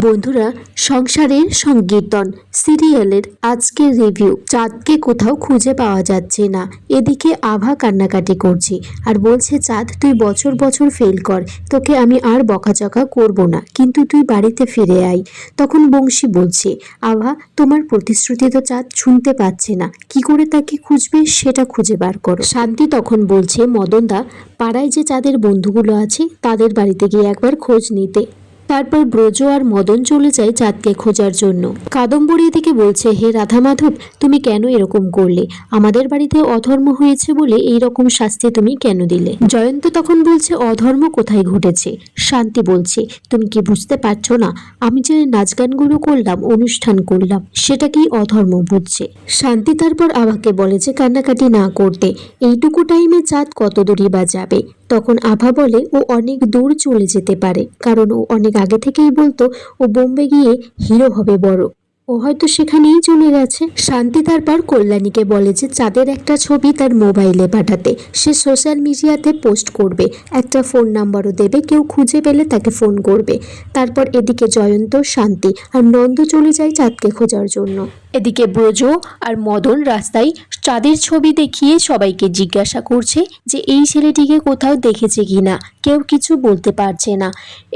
বন্ধুরা, সংসারের সংকীর্তন সিরিয়ালের আজকের রিভিউ। চাঁদকে কোথাও খুঁজে পাওয়া যাচ্ছে না। এদিকে আভা কান্নাকাটি করছে আর বলছে, চাঁদ তুই বছর বছর ফেল কর, তোকে আমি আর বকাঝকা করব না, কিন্তু তুই বাড়িতে ফিরে আয়। তখন বংশী বলছে, আভা তোমার প্রতিশ্রুতি তো চাঁদ শুনতে পাচ্ছে না, কি করে তাকে খুঁজবে সেটা খুঁজে বার করো। শান্তি তখন বলছে, মদনদা পাড়ায় যে চাঁদের বন্ধুগুলো আছে তাদের বাড়িতে গিয়ে একবার খোঁজ নিতে। তারপর ব্রজ আর মদন চলে যায় চাঁদকে খোঁজার জন্য। কাদম্বরী এদিকে বলছে, হে রাধা মাধব, তুমি কেন এরকম করলে? আমাদের বাড়িতে অধর্ম হয়েছে বলে এই রকম শাস্তি তুমি কেন দিলে? জয়ন্ত তখন বলছে, অধর্ম কোথায় ঘটেছে? শান্তি বলছে, তুমি কি বুঝতে পারছো না? আমি যে নাচ গানগুলো করলাম, অনুষ্ঠান করলাম, সেটা কি অধর্ম বুঝছে? শান্তি তারপর আভাকে বলে যে কান্নাকাটি না করতে, এইটুকু টাইমে চাঁদ কত দূরই বা যাবে। তখন আভা বলে, ও অনেক দূর চলে যেতে পারে, কারণ ও অনেক আগে থেকেই বলতো ও বোম্বে গিয়ে হিরো হবে বড়। ও হয়তো সেখানেই চলে গেছে। শান্তি তারপর কল্যাণীকে বলে যে চাঁদের একটা ছবি তার মোবাইলে পাঠাতে, সে সোশ্যাল মিডিয়াতে পোস্ট করবে, একটা ফোন নাম্বারও দেবে, কেউ খুঁজে পেলে তাকে ফোন করবে। তারপর এদিকে জয়ন্ত, শান্তি আর নন্দ চলে যায় চাঁদকে খোঁজার জন্য। এদিকে ব্রজ আর মদন রাস্তায় চাঁদের ছবি দেখিয়ে সবাইকে জিজ্ঞাসা করছে যে এই ছেলেটিকে কোথাও দেখেছে কিনা। কেউ কিছু বলতে পারছে না।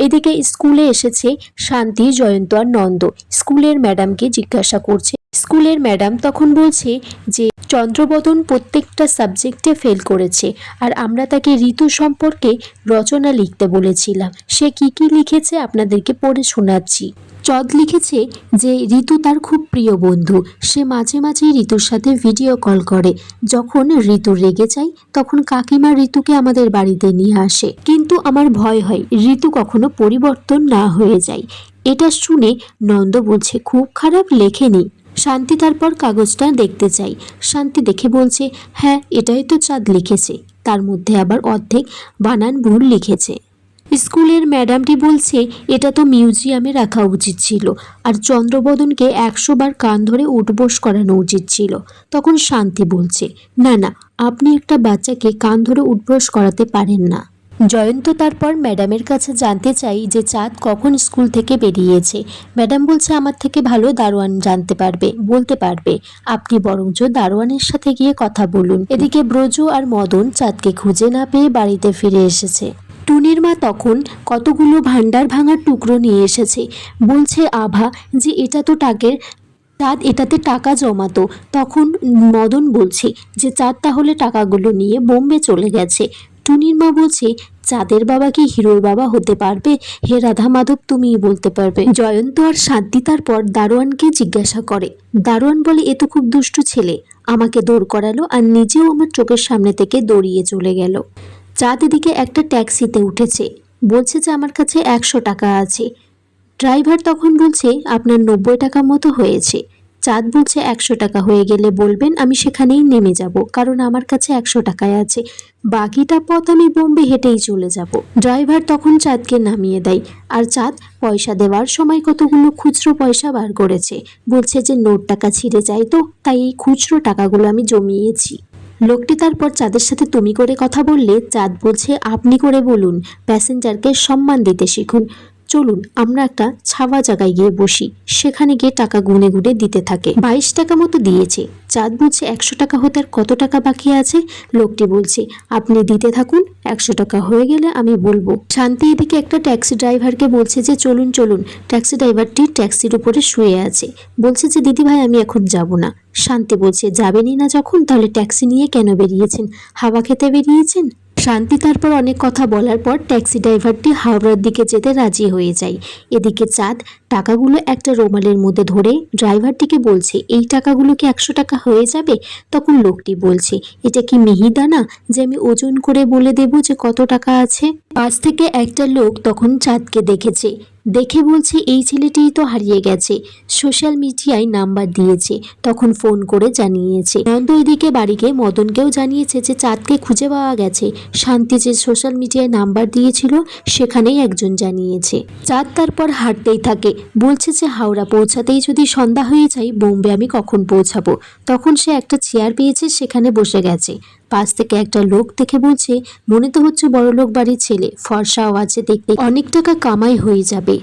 এদিকে স্কুলে এসেছে শান্তি, জয়ন্ত আর নন্দ। স্কুলের ম্যাডামকে জিজ্ঞাসা করছে। স্কুলের ম্যাডাম তখন বলছে যে চন্দ্রবদন প্রত্যেকটা সাবজেক্টে ফেল করেছে, আর আমরা তাকে ঋতু সম্পর্কে রচনা লিখতে বলেছিলাম। সে কি কি লিখেছে আপনাদেরকে পড়ে শোনাচ্ছি। চাঁদ লিখেছে যে ঋতু তার খুব প্রিয় বন্ধু, সে মাঝে মাঝে ঋতুর সাথে ভিডিও কল করে। যখন ঋতু রেগে যায় তখন কাকিমা ঋতুকে আমাদের বাড়িতে নিয়ে আসে, কিন্তু আমার ভয় হয় ঋতু কখনো পরিবর্তন না হয়ে যায়। এটা শুনে নন্দ বলছে, খুব খারাপ লেখেনি। শান্তি তারপর কাগজটা দেখতে চাই। শান্তি দেখে বলছে, হ্যাঁ এটাই তো চাঁদ লিখেছে, তার মধ্যে আবার অর্ধেক বানান ভুল লিখেছে। স্কুলের ম্যাডামটি বলছে, এটা তো মিউজিয়ামে রাখা উচিত ছিল, আর চন্দ্রবদনকে 100 বার কান ধরে উঠবোস করানো উচিত ছিল। তখন শান্তি বলছে, না না, আপনি একটা বাচ্চাকে কান ধরে উঠবোস করাতে পারেন না। জয়ন্ত তারপর ম্যাডামের কাছে জানতে চাই যে চাঁদ কখন স্কুল থেকে বেরিয়েছে। ম্যাডাম বলছে, আমার থেকে ভালো দারোয়ান জানতে পারবে, বলতে পারবে, আপনি বরঞ্চ দারোয়ানের সাথে গিয়ে কথা বলুন। এদিকে ব্রজ আর মদন চাঁদকে খুঁজে না পেয়ে বাড়িতে ফিরে এসেছে। টুনির মা তখন কতগুলো ভান্ডার ভাঙার টুকরো নিয়ে এসেছে। বলছে আভা যে এটা তো টাকের, চাঁদ এটাতে টাকা জমাতো। তখন মদন বলছে যে চাঁদ তাহলে টাকাগুলো নিয়ে বোম্বে চলে গেছে। টুনির মা বলছে, চাঁদের বাবা কি হিরোর বাবা হতে পারবে? হে রাধা মাধব, তুমিই বলতে পারবে। জয়ন্ত আর শান্তি তারপর দারোয়ানকে জিজ্ঞাসা করে। দারোয়ান বলে, এ তো খুব দুষ্টু ছেলে, আমাকে দৌড় করালো আর নিজেও আমার চোখের সামনে থেকে দৌড়িয়ে চলে গেল। চাঁদ এদিকে একটা ট্যাক্সিতে উঠেছে, বলছে যে আমার কাছে 100 টাকা আছে। ড্রাইভার তখন বলছে, আপনার 90 টাকা মতো হয়েছে। চাঁদ বলছে, 100 টাকা হয়ে গেলে বলবেন, আমি সেখানেই নেমে যাব, কারণ আমার কাছে 100 টাকায় আছে, বাকিটা পথ আমি বোম্বে হেঁটেই চলে যাব। ড্রাইভার তখন চাঁদকে নামিয়ে দেয়, আর চাঁদ পয়সা দেওয়ার সময় কতগুলো খুচরো পয়সা বার করেছে। বলছে যে নোট টাকা ছিঁড়ে যায় তো, তাই এই খুচরো টাকাগুলো আমি জমিয়েছি। লোকটি তারপর চাঁদের সাথে তুমি করে কথা বললে চাঁদ বলছে, আপনি করে বলুন, প্যাসেঞ্জারকে সম্মান দিতে শিখুন। চলুন আমরা একটা ছাওয়া জায়গায় গিয়ে বসি। সেখানে গিয়ে টাকা গুনে গুনে দিতে থাকে। 22 টাকা মতো দিয়েছে। চাঁদ বলছে, 100 টাকা হতে আর কত টাকা বাকি আছে? লোকটি বলছে, আপনি দিতে থাকুন, 100 টাকা হয়ে গেলে আমি বলবো। শান্তি এদিকে একটা ট্যাক্সি ড্রাইভারকে বলছে যে চলুন চলুন। ট্যাক্সি ড্রাইভারটি ট্যাক্সির উপরে শুয়ে আছে, বলছে যে দিদি ভাই আমি এখন যাব না। শান্তি বলছে, যাবেনই না যখন তাহলে ট্যাক্সি নিয়ে কেন বেরিয়েছেন? হাওয়া খেতে বেরিয়েছেন? শান্তি তারপর অনেক কথা বলার পর ট্যাক্সি ড্রাইভারটি হাওড়ার দিকে যেতে রাজি হয়ে যায়। এদিকে চাঁদ টাকাগুলো একটা রুমালের মধ্যে ধরে ড্রাইভারটিকে বলছে, এই টাকাগুলো কি 100 টাকা হয়ে যাবে? তখন লোকটি বলছে, এটা কি মিহিদানা যে আমি ওজন করে বলে দেব যে কত টাকা আছে? পাশ থেকে একটা লোক তখন চাঁদকে দেখেছে, দেখে বলছে, এই ছেলেটিই তো হারিয়ে গেছে, সোশ্যাল মিডিয়ায় নাম্বার দিয়েছে। তখন ফোন করে জানিয়েছে। নন্দ ওইদিকে বাড়িকে মদনকেও জানিয়েছে যে চাঁদকে খুঁজে পাওয়া গেছে। শান্তি যে সোশ্যাল মিডিয়ায় নাম্বার দিয়েছিল সেখানেই একজন জানিয়েছে। চাঁদ তারপর হাঁটতেই থাকে, বলছে যে হাওড়া পৌঁছাতেই যদি সন্ধ্যা হয়ে যায় বোম্বে আমি কখন পৌঁছাবো। তখন সে একটা চেয়ার পেয়েছে, সেখানে বসে গেছে। পাশ থেকে একটা লোক দেখে বলছে, মনে তো হচ্ছে বড়লোক বাড়ির ছেলে, ফর্সাও আছে দেখতে, অনেক টাকা কামাই হয়ে যাবে।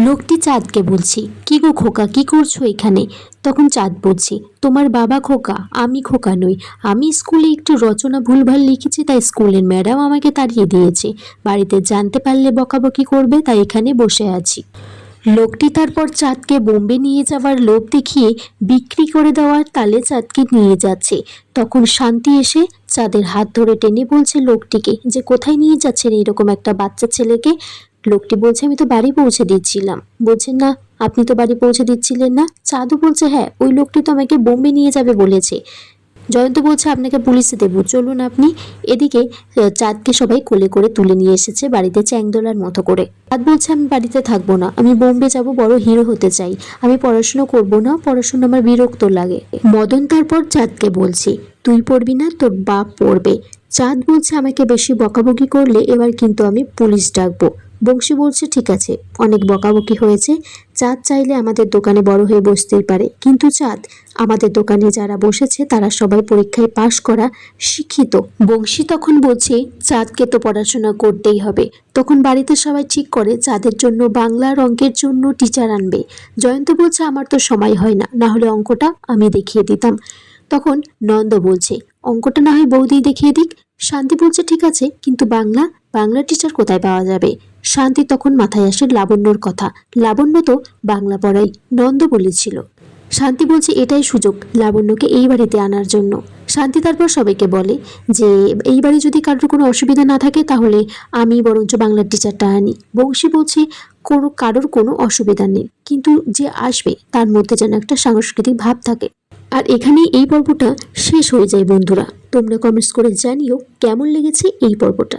লোকটি চাঁদকে বলছি, কি গো খোকা, কি করছো এখানে? তখন চাঁদ বলছি, তোমার বাবা খোকা, আমি খোকা নই। আমি স্কুলে একটু রচনা ভুলভাল লিখেছি, তাই স্কুলের ম্যাডাম আমাকে তাড়িয়ে দিয়েছে। বাড়িতে জানতে পারলে বকাবকি করবে, তাই এখানে বসে আছি। লোকটি তারপর চাঁদকে বোম্বে নিয়ে যাওয়ার লোভ দেখিয়ে বিক্রি করে দেওয়ার তালে চাঁদকে নিয়ে যাচ্ছে। তখন শান্তি এসে চাঁদের হাত ধরে টেনে বলছে লোকটিকে যে, কোথায় নিয়ে যাচ্ছেন এরকম একটা বাচ্চা ছেলেকে? লোকটি বলছে, আমি তো বাড়ি পৌঁছে দিচ্ছিলাম। বলছে, না, আপনি তো বাড়ি পৌঁছে দিচ্ছিলেন না। চাঁদও বলছে, হ্যাঁ, ওই লোকটি তো আমাকে বোম্বে নিয়ে যাবে বলেছে। জয়ন্ত বলছে, আপনাকে পুলিশে দেবো, চলুন আপনি। এদিকে চাঁদকে সবাই কোলে করে তুলে নিয়ে এসেছে বাড়িতে চ্যাংদোলার মতো করে। চাঁদ বলছে, আমি বাড়িতে থাকবো না, আমি বোম্বে যাব, বড় হিরো হতে চাই, আমি পড়াশোনা করব না, পড়াশোনা আমার বিরক্ত লাগে। মদন তারপর চাঁদকে বলছে, তুই পড়বি না, তোর বাপ পড়বে। চাঁদ বলছে, আমাকে বেশি বকাবকি করলে এবার কিন্তু আমি পুলিশ ডাকবো। বংশী বলছে, ঠিক আছে, অনেক বকাবকি হয়েছে। চাঁদ চাইলে আমাদের দোকানে বড় হয়ে বসতেই পারে, কিন্তু চাঁদ, আমাদের দোকানে যারা বসেছে তারা সবাই পরীক্ষায় পাশ করা শিক্ষিত। বংশী তখন বলছে, চাঁদকে তো পড়াশোনা করতেই হবে। তখন বাড়িতে সবাই ঠিক করে চাঁদের জন্য বাংলা আর অঙ্কের জন্য টিচার আনবে। জয়ন্ত বলছে, আমার তো সময় হয় না, না হলে অঙ্কটা আমি দেখিয়ে দিতাম। তখন নন্দ বলছে, অঙ্কটা না হয় বৌদি দেখিয়ে দিক। শান্তি বলছে, ঠিক আছে, কিন্তু বাংলা টিচার কোথায় পাওয়া যাবে? শান্তি তখন মাথায় আসে লাবণ্যর কথা। লাবণ্য তো বাংলা পড়াই, নন্দ বলেছিল। শান্তি বলছে, এটাই সুযোগ লাবণ্যকে এই বাড়িতে আনার জন্য। শান্তি তারপর সবাইকে বলে যে, এই বাড়ি যদি কারোর কোনো অসুবিধা না থাকে তাহলে আমি বরঞ্চ বাংলার টিচারটা আনি। বংশী বলছে, কারোর কোনো অসুবিধা নেই, কিন্তু যে আসবে তার মধ্যে যেন একটা সাংস্কৃতিক ভাব থাকে। আর এখানেই এই পর্বটা শেষ হয়ে যায় বন্ধুরা। তোমরা কমেন্টস করে জানিও কেমন লেগেছে এই পর্বটা।